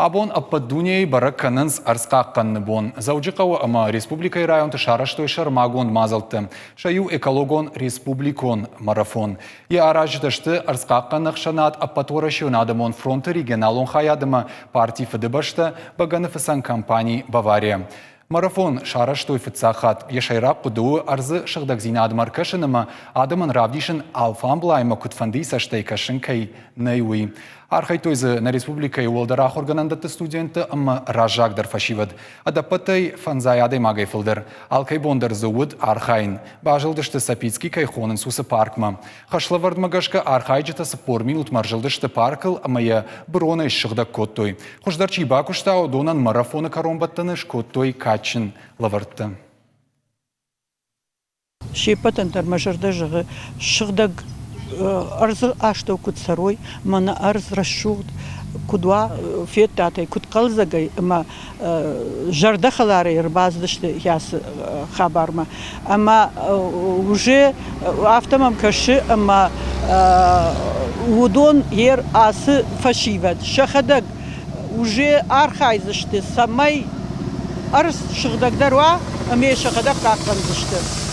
Абон аппадуней баракканынс арскаққанны бон. Заужиқауы ама республикай район тышараштой шармагон мазалты. Шаю экологон республикон марафон. И араждашты арскаққанық шанат аппаторашион адамон фронты регионалон хаядыма партий фыдыбашты баганыфысан компаний Бавария. Марафон шараштой фыцахат ешайрак кудуы арзы шыгдаг зина адмар кашыныма адаман равдишын алфамблайма кутфанды саштай кашын кай найуи. Архайтойзы на республикай уолдарах органандаты студенты ама ражак дар фашивад. Адапатай фанзаядай магай фылдыр. Алкай бондар зауыд архайн. Бажылдышты сапицки кайхонын сусы паркма. Хашлавард магашка архайджыта сапор минут маржылдышты паркл амая броны шыгдак коттой. Хуждарчи бакуштау донан марафоны каромбаттыныш коттой качын лавартты. Шепатан тармажырда жығы шыгдаг арзы аштау кутсарой, мана арз расшуд, кудва феттатай, куткалзагай, ама жардахалары ирбаздышты яс хабарма. Ама уже автомам каши, ама удон ер асы фашивад. Шахадаг уже архайзышты, самай арз шыгдагдарва, аме шахадаг каканзышты.